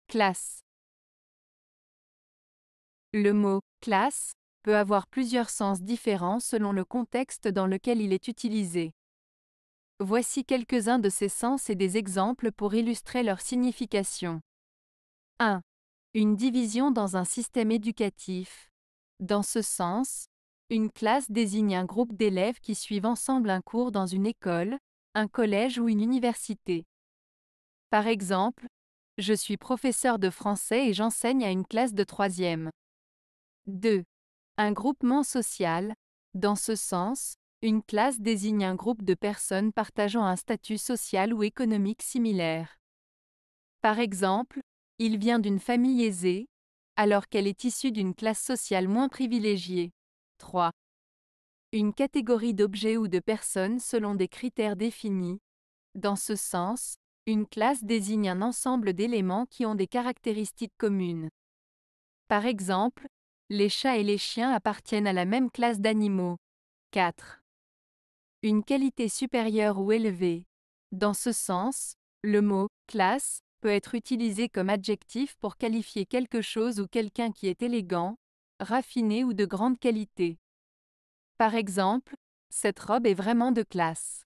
Classe. Le mot « classe » peut avoir plusieurs sens différents selon le contexte dans lequel il est utilisé. Voici quelques-uns de ces sens et des exemples pour illustrer leur signification. 1. Une division dans un système éducatif. Dans ce sens, une classe désigne un groupe d'élèves qui suivent ensemble un cours dans une école, un collège ou une université. Par exemple, je suis professeur de français et j'enseigne à une classe de 3e. 2. Un groupement social. Dans ce sens, une classe désigne un groupe de personnes partageant un statut social ou économique similaire. Par exemple, il vient d'une famille aisée, alors qu'elle est issue d'une classe sociale moins privilégiée. 3. Une catégorie d'objets ou de personnes selon des critères définis. Dans ce sens, une classe désigne un ensemble d'éléments qui ont des caractéristiques communes. Par exemple, les chats et les chiens appartiennent à la même classe d'animaux. 4. Une qualité supérieure ou élevée. Dans ce sens, le mot « classe » peut être utilisé comme adjectif pour qualifier quelque chose ou quelqu'un qui est élégant, raffiné ou de grande qualité. Par exemple, cette robe est vraiment de classe.